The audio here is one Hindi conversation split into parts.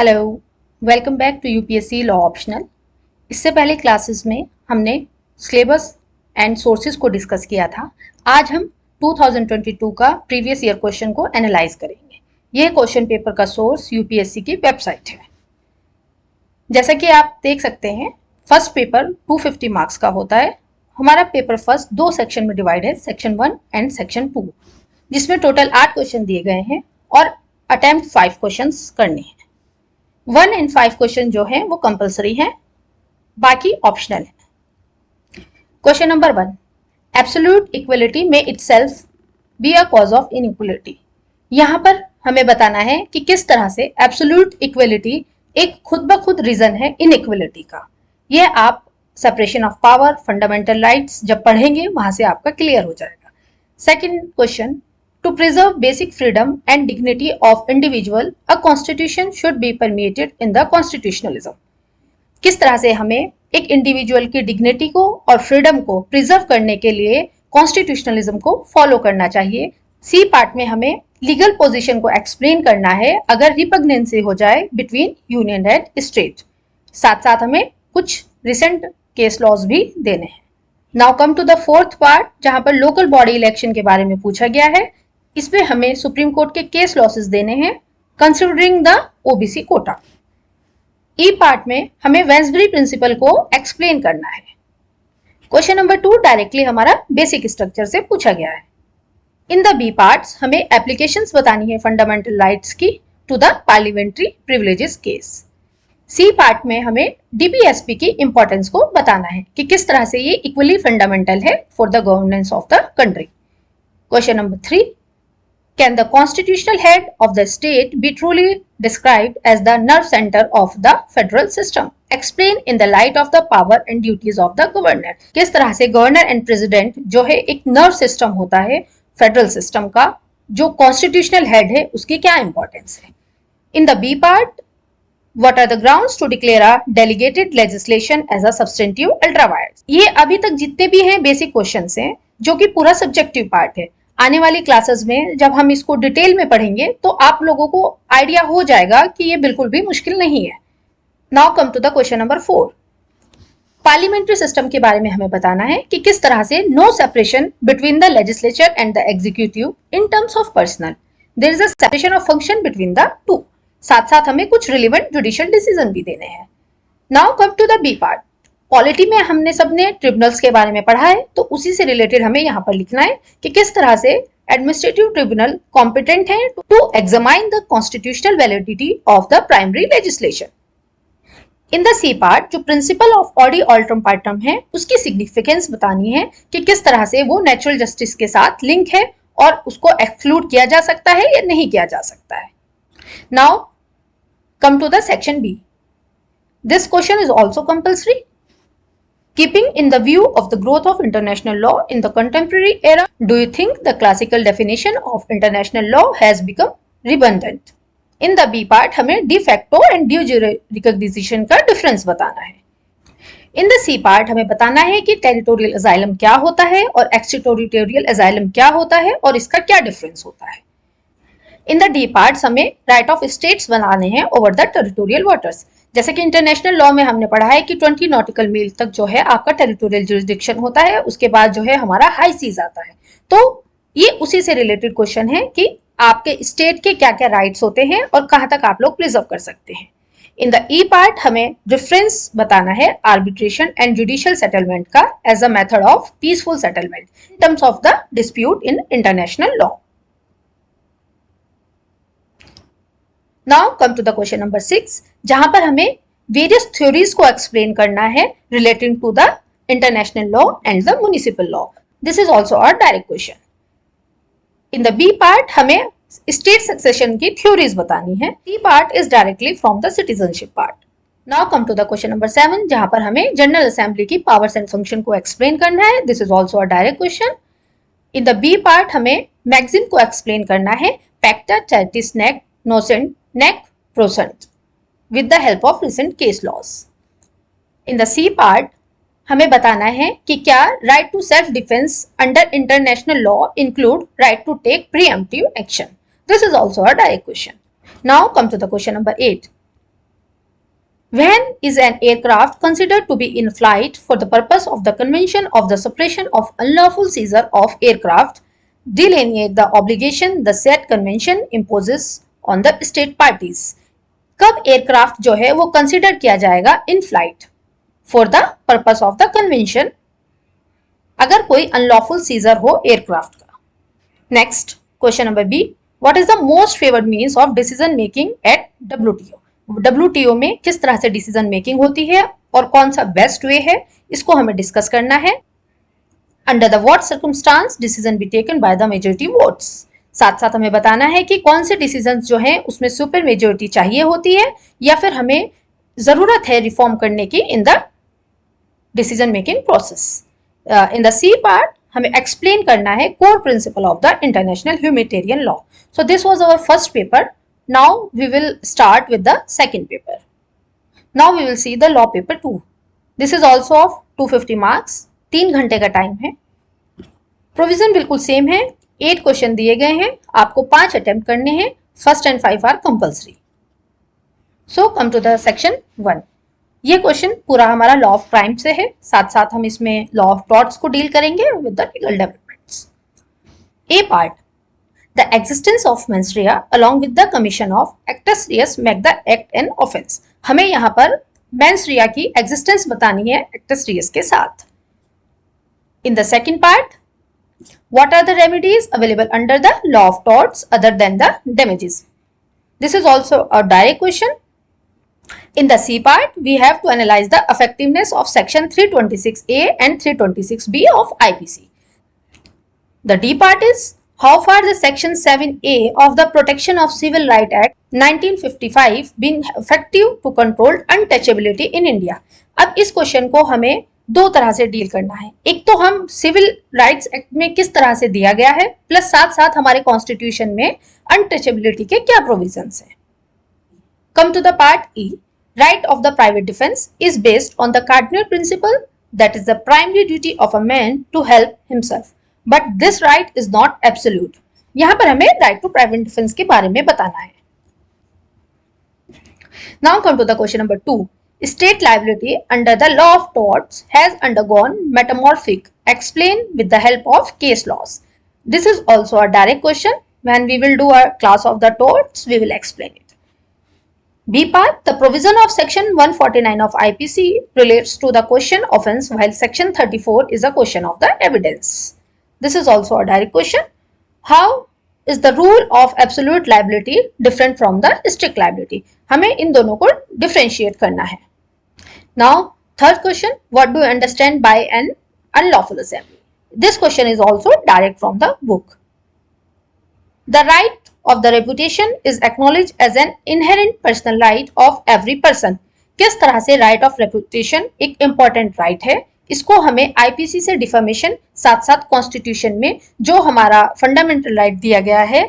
Hello, welcome back to UPSC law optional. इससे पहले क्लासेस में हमने सिलेबस एंड सोर्सेज को डिस्कस किया था। आज हम 2022 का प्रीवियस ईयर क्वेश्चन को एनालाइज करेंगे। यह क्वेश्चन पेपर का सोर्स यूपीएससी की वेबसाइट है। जैसा कि आप देख सकते हैं, फर्स्ट पेपर 250 मार्क्स का होता है। हमारा पेपर फर्स्ट दो सेक्शन में डिवाइड है, सेक्शन 1 एंड सेक्शन 2, जिसमें टोटल 8 क्वेश्चन दिए गए हैं और अटेम्प्ट 5 क्वेश्चंस करने हैं। 1 एंड 5 क्वेश्चन जो है वो कंपलसरी है, बाकी ऑप्शनल है। क्वेश्चन नंबर 1, एब्सोल्यूट इक्वलिटी में itself be a cause of inequality. यहाँ पर हमें बताना है कि किस तरह से एब्सोल्यूट इक्वलिटी एक खुद ब खुद रीजन है इनइक्वलिटी का। यह आप separation of power, fundamental rights जब पढ़ेंगे वहां से आपका क्लियर हो जाएगा। Second question, To preserve basic freedom and dignity of individual, a constitution should be permeated in the constitutionalism. किस तरह से हमें एक इंडिविजुअल की डिग्निटी को और फ्रीडम को प्रिजर्व करने के लिए कॉन्स्टिट्यूशनलिज्म को फॉलो करना चाहिए। सी पार्ट में हमें लीगल पोजीशन को एक्सप्लेन करना है अगर रिपग्नेंसी हो जाए बिटवीन यूनियन एंड स्टेट। साथ साथ हमें कुछ रिसेंट केस लॉज भी देने हैं। Now come to the fourth part, जहां पर लोकल बॉडी इलेक्शन के बारे में पूछा गया है। इसमें हमें सुप्रीम कोर्ट के केस लॉसेस देने हैं considering the OBC quota. E part में हमें वेंसबरी प्रिंसिपल को एक्सप्लेन करना है। क्वेश्चन नंबर 2 डायरेक्टली हमारा बेसिक स्ट्रक्चर से पूछा गया है। इन द बी पार्ट्स हमें एप्लीकेशंस बतानी है फंडामेंटल राइट्स की to the parliamentary privileges case. C part में हमें डीपीएसपी की इंपॉर्टेंस को बताना है कि किस तरह से ये इक्वली फंडामेंटल है for the governance of the country. Question number 3, Can the constitutional head of the state be truly described as the nerve center of the federal system? Explain in the light of the power and duties of the governor. किस तरह से गवर्नर एंड प्रेसिडेंट जो है एक नर्व सिस्टम होता है फेडरल सिस्टम का, जो कॉन्स्टिट्यूशनल हेड है उसकी क्या इंपॉर्टेंस है। In the B part, what are the grounds to declare a delegated legislation as a substantive ultra vires? ये अभी तक जितने भी हैं बेसिक क्वेश्चंस हैं जो कि पूरा सब्जेक्टिव पार्ट है। आने वाली क्लासेस में जब हम इसको डिटेल में पढ़ेंगे तो आप लोगों को आइडिया हो जाएगा कि ये बिल्कुल भी मुश्किल नहीं है। Now come to the question number 4, parliamentary system के बारे में हमें बताना है कि किस तरह से no separation between the legislature and the executive in terms of personal, there is a separation of function between the two. साथ साथ हमें कुछ रिलेवेंट जुडिशियल डिसीजन भी देने हैं। Now come to the B part. Polity में हमने सबने ट्रिब्यूनल्स के बारे में पढ़ा है, तो उसी से रिलेटेड हमें यहाँ पर लिखना है कि किस तरह से एडमिनिस्ट्रेटिव ट्रिब्यूनल कॉम्पिटेंट है to examine the constitutional validity of the primary legislation. In the C part, जो principle of audi alteram partem है उसकी सिग्निफिकेंस बतानी है कि किस तरह से वो नेचुरल जस्टिस के साथ लिंक है और उसको एक्सक्लूड किया जा सकता है या नहीं किया जा सकता है। Now come to the section B. This question is also compulsory. Keeping in the view of the growth of international law in the contemporary era, do you think the classical definition of international law has become redundant? In the B part हमें de facto and de jure recognition का difference बताना है। In the C part हमें बताना है कि territorial asylum क्या होता है और extraterritorial asylum क्या होता है और इसका क्या difference होता है। इन द डी पार्ट्स हमें राइट ऑफ स्टेट्स बनाने हैं ओवर द टेरिटोरियल वाटर्स। जैसे कि इंटरनेशनल लॉ में हमने पढ़ा है कि 20 नॉटिकल मील तक जो है आपका टेरिटोरियल जुरिसडिक्शन होता है, उसके बाद जो है हमारा हाई सीज आता है। तो ये उसी से रिलेटेड क्वेश्चन है कि आपके स्टेट के क्या क्या राइट्स होते हैं और कहाँ तक आप लोग प्रिजर्व कर सकते हैं। इन द ई पार्ट हमें डिफरेंस बताना है आर्बिट्रेशन एंड जुडिशियल सेटलमेंट का as a method of peaceful settlement in terms of the dispute in international law. Now come to the question number 6, जहां पर हमें वेरियस थ्योरीज को एक्सप्लेन करना है relating to the international law and the municipal law. This is also a direct question. In the B part हमें स्टेट सक्सेशन की थ्योरीज बतानी है। C part is directly from the citizenship part. Now come to the question number 7, जहां पर हमें जनरल असेंबली की पावर्स एंड फंक्शन को एक्सप्लेन करना है। This is also a direct question. In the B part हमें मैगजीन को एक्सप्लेन करना है, पैक्टा चैरिटीज नेक नोसेंट नेक प्रोसेंट with the help of recent case laws. In the C part हमें बताना है कि क्या right to self defense under international law include right to take preemptive action. This is also a direct question. Now come to the question number 8. When is an aircraft considered to be in flight for the purpose of the Convention of the Suppression of Unlawful Seizure of Aircraft? Delineate the obligation the said convention imposes on the state parties. कब एयरक्राफ्ट जो है वो कंसिडर किया जाएगा in flight for the purpose of the convention, अगर कोई अनलॉफुल सीजर हो एयरक्राफ्ट का। Next question number B, what is the most favoured means of decision making at WTO? WTO में किस तरह से डिसीजन मेकिंग होती है और कौन सा बेस्ट वे है, इसको हमें डिस्कस करना है। Under the what circumstance decision be taken by the majority votes, साथ साथ हमें बताना है कि कौन से डिसीजन जो हैं उसमें सुपर मेजॉरिटी चाहिए होती है या फिर हमें जरूरत है रिफॉर्म करने की in the decision making process. In the C part हमें एक्सप्लेन करना है core principle of the international humanitarian law. So this was our first paper. Now we will start with the second paper. Now we will see the law paper 2. This is also of 250 marks. 3 घंटे का टाइम है। प्रोविजन बिल्कुल सेम है। 8 क्वेश्चन दिए गए हैं, आपको 5 अटेम्प्ट करने हैं। First and 5 are compulsory. So come to the section 1। ये क्वेश्चन पूरा हमारा लॉ ऑफ क्राइम से है, साथ साथ हम इसमें लॉ ऑफ टॉर्ट्स को डील करेंगे with the legal developments. A part, the existence of mens rea along with the commission of actus reus make the act an offense। हमें यहाँ पर mens rea की existence बतानी है actus reus के साथ। In the second part, what are the remedies available under the law of torts other than the damages? This is also a direct question. In the C part, we have to analyze the effectiveness of section 326A and 326B of IPC. The D part is how far the section 7A of the Protection of Civil Rights Act 1955 been effective to control untouchability in India। अब इस क्वेश्चन को हमें दो तरह से डील करना है। एक तो हम सिविल राइट्स एक्ट में किस तरह से दिया गया है, प्लस साथ साथ हमारे कॉन्स्टिट्यूशन में अनटचेबिलिटी के क्या प्रोविजंस हैं। Come to the part E, right of the private defence is based on the cardinal principle that is the primary duty of a man to help himself, but this right is not absolute. यहां पर हमें राइट टू प्राइवेट डिफेंस के बारे में बताना है। Now come to the question number 2। State liability under the law of torts has undergone metamorphic, explain with the help of case laws. This is also a direct question. When we will do a class of the torts we will explain it. B part, the provision of section 149 of IPC relates to the question offense while section 34 is a question of the evidence. This is also a direct question. How is the rule of absolute liability different from the strict liability? हमें इन दोनों को differentiate करना है। Now, third question, what do you understand by an unlawful assembly? This question is also direct from the book. The right of the reputation is acknowledged as an inherent personal right of every person. किस तरह से right of reputation एक important right है, इसको हमें आईपीसी से डिफर्मेशन साथ साथ कॉन्स्टिट्यूशन में जो हमारा फंडामेंटल राइट दिया गया है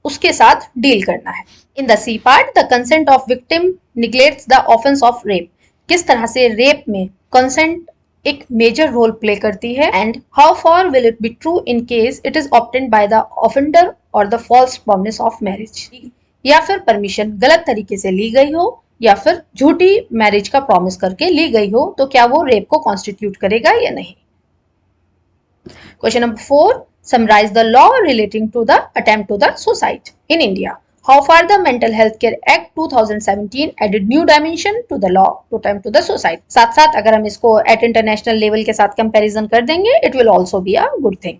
उसके साथ डील करना है। In the C part, the consent of victim neglects the offence of rape. किस तरह से रेप में कंसेंट एक मेजर रोल प्ले करती है, and how far will it be true in case it is obtained by the offender और the false promise of marriage, या फिर परमिशन गलत तरीके से ली गई हो या फिर झूठी मैरिज का प्रॉमिस करके ली गई हो, तो क्या वो रेप को कॉन्स्टिट्यूट करेगा या नहीं। Question number 4, summarise the law relating to the attempt to the suicide in India. How far the mental health care act 2017 added new dimension to the law to attempt to the suicide. साथ साथ अगर हम इसको एट इंटरनेशनल लेवल के साथ कंपैरिजन कर देंगे, it will also be a good thing.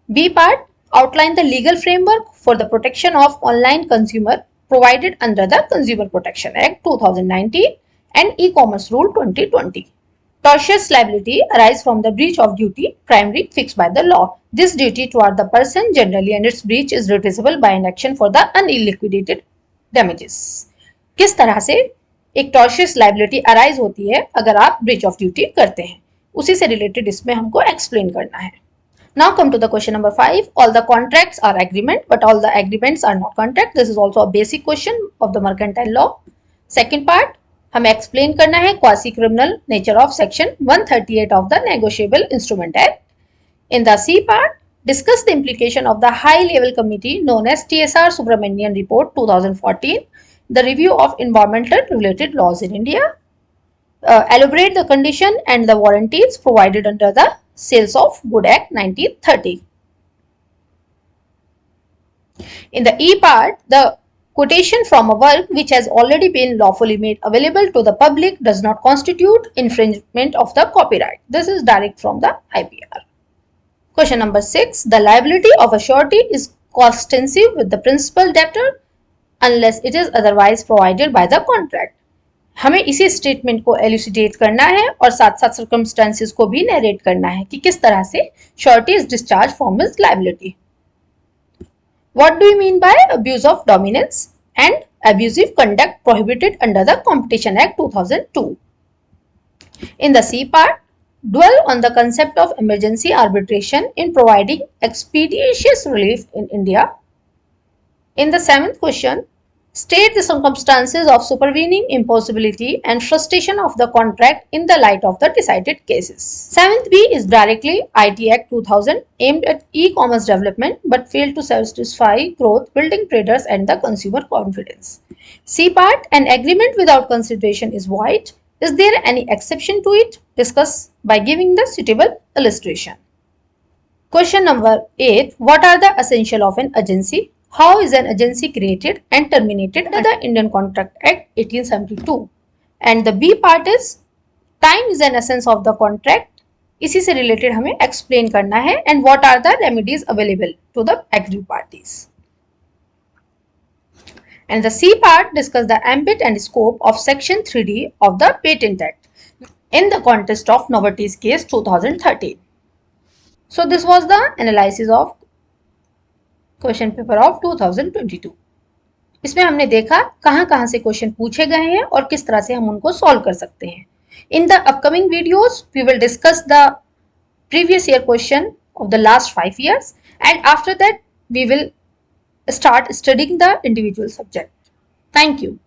B part, outline the legal framework for the protection of online consumer provided under the Consumer Protection Act 2019 and E-commerce Rule 2020. Tortious liability arises from the breach of duty primarily fixed by the law. This duty toward the person generally and its breach is redressable by an action for the unliquidated damages. किस तरह से एक tortious liability arise होती है अगर आप breach of duty करते हैं, उसी से related इसमें हमको explain करना है। Now come to the question number 5. All the contracts are agreement, but all the agreements are not contract. This is also a basic question of the mercantile law. Second part, हमें explain करना है quasi criminal nature of section 138 of the Negotiable Instrument Act. In the C part, discuss the implication of the high-level committee known as TSR Subramanian Report 2014, the review of environmental-related laws in India. Elaborate the condition and the warranties provided under the Sales of Good Act 1930. In the E part, the quotation from a work which has already been lawfully made available to the public does not constitute infringement of the copyright. This is direct from the IPR. Question number 6. The liability of a surety is coextensive with the principal debtor unless it is otherwise provided by the contract. हमें इसी स्टेटमेंट को एल्यूसिडेट करना है और साथ साथ सर्कमस्टेंसेस को भी नरेट करना है कि किस तरह से surety is discharge from his liability. What do you mean by abuse of dominance and abusive conduct prohibited under the Competition Act 2002? In the C part, dwell on the concept of emergency arbitration in providing expeditious relief in India. In the 7th question, state the circumstances of supervening impossibility and frustration of the contract in the light of the decided cases. 7th B is directly IT Act 2000 aimed at e-commerce development but failed to satisfy growth, building traders and the consumer confidence. C part, an agreement without consideration is void. Is there any exception to it? Discuss by giving the suitable illustration. Question number 8. What are the essentials of an agency? How is an agency created and terminated under the Indian Contract Act 1872? And the B part is time is an essence of the contract. इसी से related हमें explain करना है and what are the remedies available to the aggrieved parties. And the C part discuss the ambit and scope of Section 3D of the Patent Act in the context of Novartis case 2013. So this was the analysis of question paper of 2022. इसमें हमने देखा कहां से क्वेश्चन पूछे गए हैं और किस तरह से हम उनको सॉल्व कर सकते हैं. In the upcoming videos we will discuss the previous year question of the last 5 years and after that we will start studying the individual subject. Thank you.